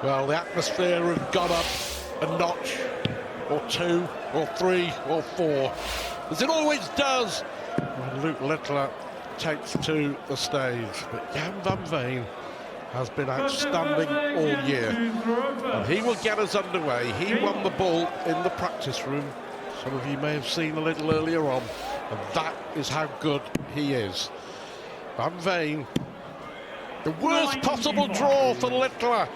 Well, the atmosphere has gone up a notch, or two, or three, or four, as it always does when Luke Littler takes to the stage. But Gian van Veen has been outstanding all year, and he will get us underway. He won the ball in the practice room. Some of you may have seen a little earlier on, and that is how good he is. Van Veen, the worst possible draw for Littler.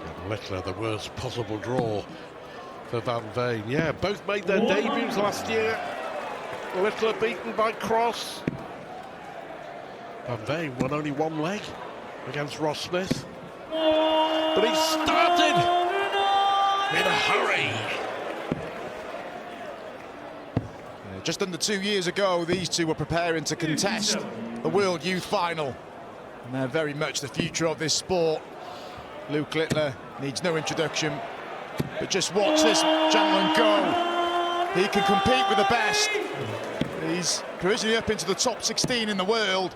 And Littler, the worst possible draw for Van Veen. Yeah, both made their debuts last year. Littler beaten by Cross. Van Veen won only one leg against Ross Smith. But he started in a hurry. Just under 2 years ago, these two were preparing to contest the World Youth Final. And they're very much the future of this sport. Luke Littler needs no introduction, but just watch this gentleman go. He can compete with the best. He's cruising up into the top 16 in the world.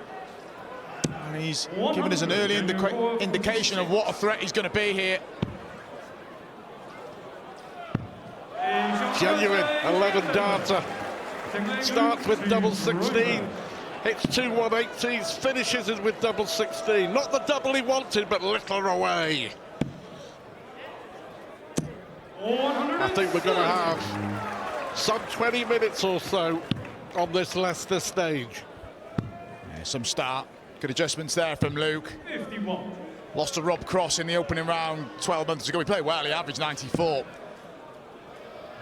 And he's given us an early indication of what a threat he's going to be here. Genuine 11 darter. Starts with double 16, hits 2 180s, finishes it with double 16. Not the double he wanted, but Littler away. I think we're going to have some 20 minutes or so on this Leicester stage. Yeah, some start. Good adjustments there from Luke. 51. Lost to Rob Cross in the opening round 12 months ago. He played well, he averaged 94.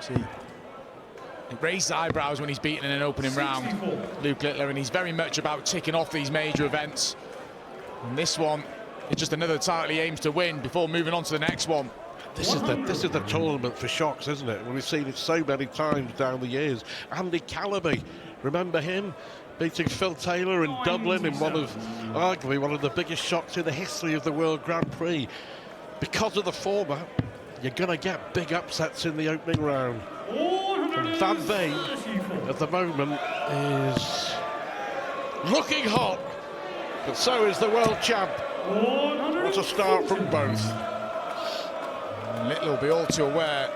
See, he raised eyebrows when he's beaten in an opening 64. Round, Luke Littler, and he's very much about ticking off these major events. And this one is just another title he aims to win before moving on to the next one. This is the tournament for shocks, isn't it? We've seen it so many times down the years. Andy Calaby, remember him? Beating Phil Taylor in Dublin in arguably one of the biggest shocks in the history of the World Grand Prix. Because of the format, you're going to get big upsets in the opening round. And Van Veen, at the moment, is looking hot, but so is the world champ. What a start from both. And Littler will be all too aware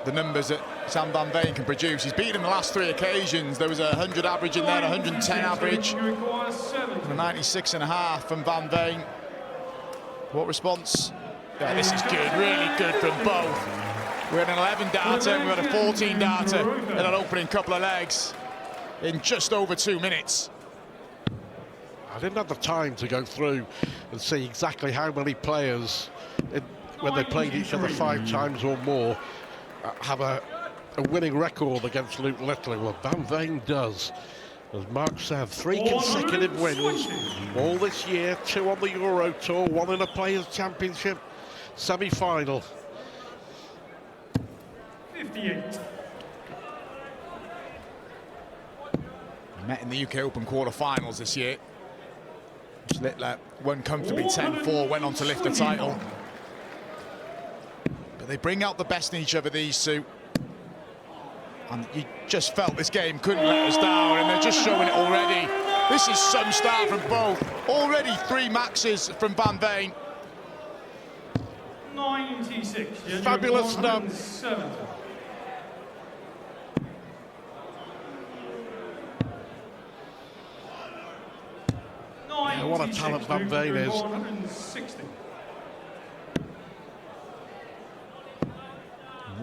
the numbers that Gian van Veen can produce. He's beaten in the last 3 occasions. There was a 100 average in there, 110 average, and a 96.5 from Van Veen. What response? Yeah, this is good, really good from both. We had an 11 darter, we had a 14 darter in an opening couple of legs in just over 2 minutes. I didn't have the time to go through and see exactly how many players, when they played each other 5 times or more, have a winning record against Luke Littler. Well, Van Veen does. As Mark said, 3 consecutive wins all this year, 2 on the Euro Tour, 1 in a Players' Championship semi-final. 58. Met in the UK Open quarter-finals this year. Littler won comfortably 10-4, went on to lift the title. But they bring out the best in each other, these two. And you just felt this game couldn't let us down, and they're just showing it already. This is some start from both. Already 3 maxes from Van Veen. 96. Fabulous snub. 70. Yeah, what a talent Van Veen is. 160.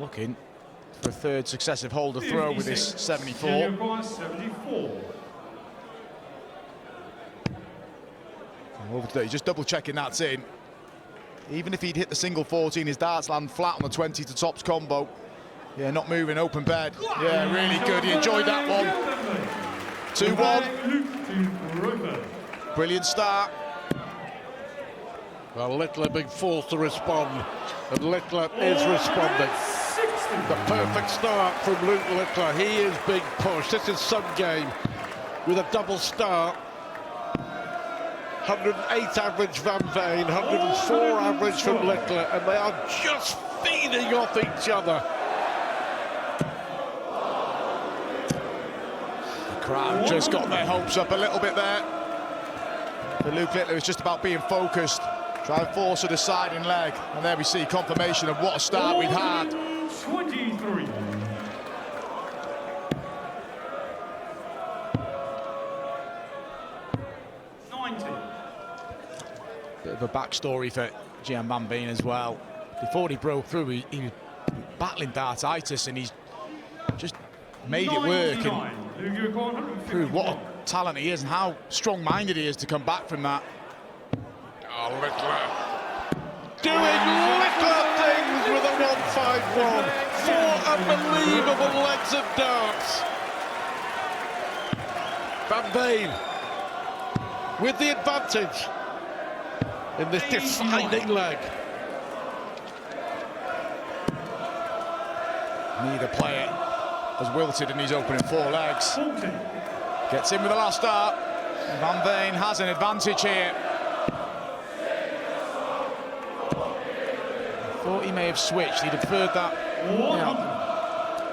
Looking for a 3rd successive holder throw with this 74. 74. Over today, just double checking that's in. Even if he'd hit the single 14, his darts land flat on the 20 to tops combo. Yeah, not moving, open bed. Yeah, really good. He enjoyed that one. 2-1. Brilliant start. Well, Littler being forced to respond, and Littler is responding. The perfect start from Luke Littler. He is big push. This is some game with a double start. 108 average Van Veen, 104 average from Littler, and they are just feeding off each other. The crowd just got their hopes up a little bit there. But Luke Littler is just about being focused, Try and force a deciding leg, and there we see confirmation of what a start we've had. 23. Bit of a backstory for Gian van Veen as well. Before he broke through, he was battling dartitis, and he's just made it work and proved what a talent he is and how strong-minded he is to come back from that. Oh, Littler. Doing Littler things with a 151. 4 unbelievable legs of darts. Van Veen with the advantage in this defining leg. Neither player has wilted in his opening 4 legs. Gets in with the last dart. Van Veen has an advantage here. Thought he may have switched. He'd have preferred that.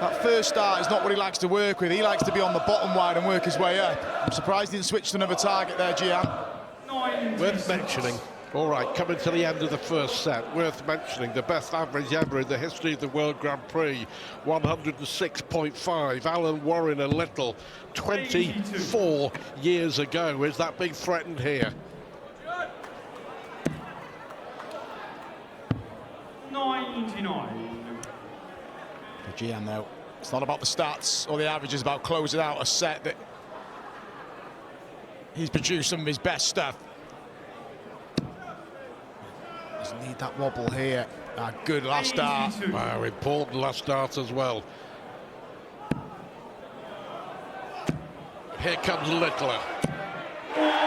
That first start is not what he likes to work with. He likes to be on the bottom wide and work his way up. I'm surprised he didn't switch to another target there, Gian. Worth mentioning. All right, coming to the end of the first set, worth mentioning the best average ever in the history of the World Grand Prix, 106.5. Alan Warren a little, 24 years ago. Is that being threatened here? 99. For Gian, though, it's not about the stats or the averages, about closing out a set that he's produced some of his best stuff. Doesn't need that wobble here. A good last start. Wow, important last start as well. Here comes Littler.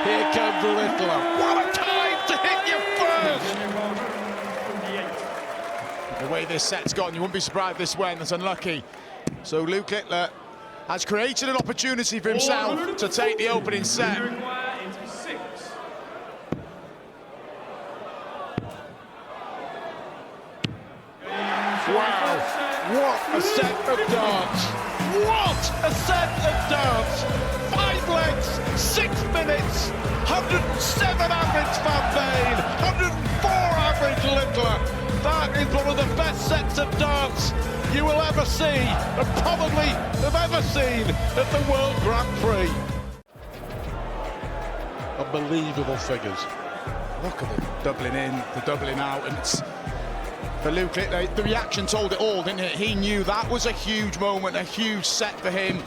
Here comes Littler. What a time to hit your first! The way this set's gone, you wouldn't be surprised if this went. That's unlucky. So Luke Littler has created an opportunity for himself to take the opening set. Wow, what a set of darts! What a set of darts! 5 legs, 6 minutes, 107 average Van Veen, 104 average Littler. That is one of the best sets of darts you will ever see, and probably have ever seen at the World Grand Prix. Unbelievable figures. Look at the doubling in, the doubling out, and it's for Luke Littler. The reaction told it all, didn't it? He knew that was a huge moment, a huge set for him.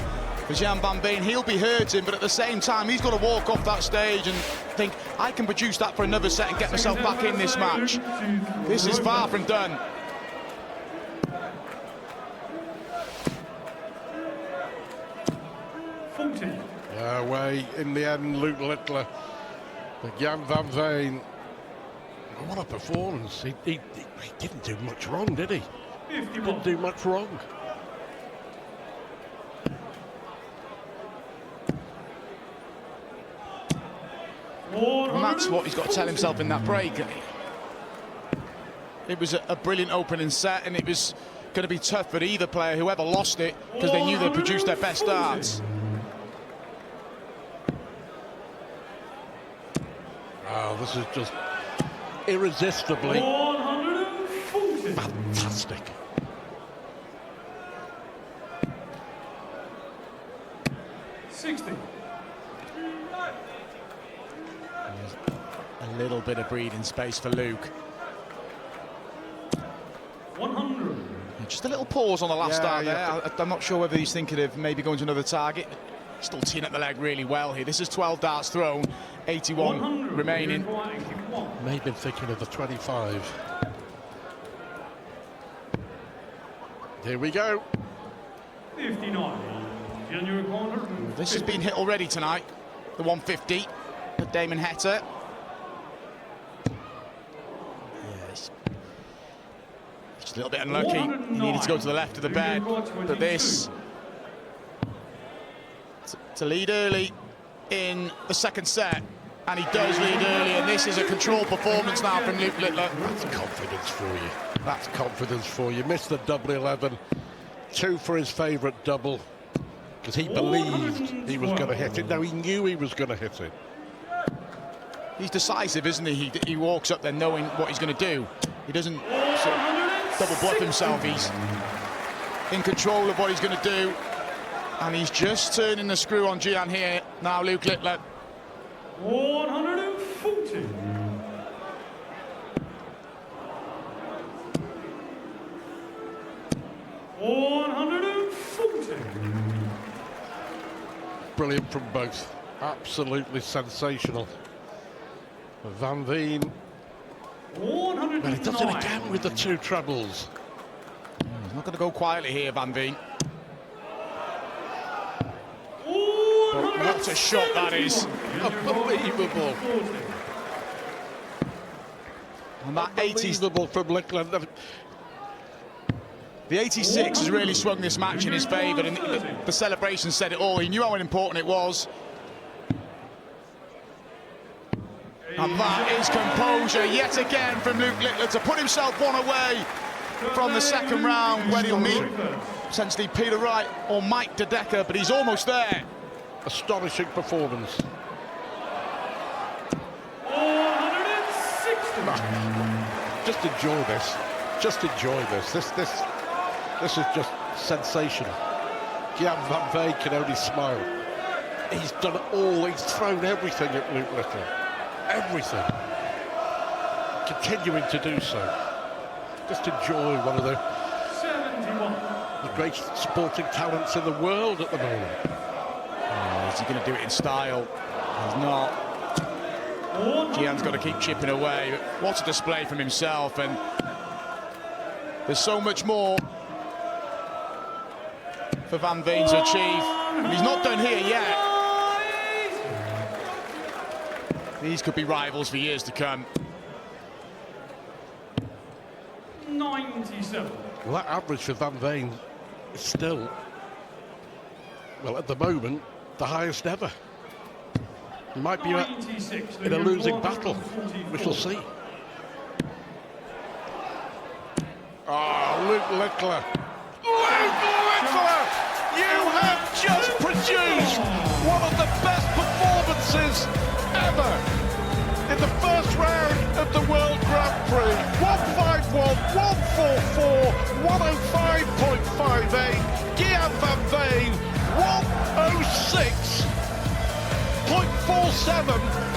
For Gian van Veen, he'll be hurting, but at the same time, he's got to walk off that stage and think, I can produce that for another set and get myself back in this match. This is far from done. Away in the end, Luke Littler. But Gian van Veen, what a performance. He didn't do much wrong, did he? He didn't do much wrong. And that's what he's got to tell himself in that break. It was a brilliant opening set, and it was going to be tough for either player, whoever lost it, because they knew they produced their best darts. Oh, this is just irresistibly fantastic. A little bit of breathing space for Luke. 100. Just a little pause on the last start there. I'm not sure whether he's thinking of maybe going to another target. Still teeing up the leg really well here. This is 12 darts thrown, 81 remaining. May have been thinking of the 25. Here we go. 59. January corner. This has been hit already tonight. The 150 for Damon Heta. Yes. Just a little bit unlucky. He needed to go to the left of the bed. But this to lead early in the second set, and he does lead early, and this is a controlled performance now from Luke Littler. That's confidence for you. That's confidence for you. Missed the double 11, 2 for his favourite double, because he believed he was going to hit it. No, he knew he was going to hit it. He's decisive, isn't he? He walks up there knowing what he's going to do. He doesn't sort of double bluff himself. He's in control of what he's going to do. And he's just turning the screw on Gian here. Now Luke Littler. 140. Brilliant from both. Absolutely sensational. Van Veen. And he does it again with the two trebles. He's not going to go quietly here, Van Veen. But what a shot that is. Unbelievable. And that 80s, Unbelievable from Littler. the 86 has really swung this match in his favour, and the celebration said it all. He knew how important it was. And that is composure yet again from Luke Littler to put himself one away from the second round, where he'll meet essentially Peter Wright or Mike De Decker, but he's almost there. Astonishing performance. 160. Just enjoy this. Just enjoy this. This is just sensational. Gian van Veen can only smile. He's done it all. He's thrown everything at Luke Littler. Everything. Continuing to do so. Just enjoy one of the 71. great sporting talents in the world at the moment. Is he going to do it in style? He's not. Gian's got to keep chipping away. What a display from himself, and there's so much more for Van Veen to achieve. And he's not done here yet. These could be rivals for years to come. 97. Well, that average for Van Veen is still, well, at the moment, the highest ever. He might be in a losing battle. We shall see. Oh, Luke Littler. Luke Littler! You have just produced one of the best performances ever in the first round of the World Grand Prix. 151, 144, 105.58. Gian van Veen, 106.47.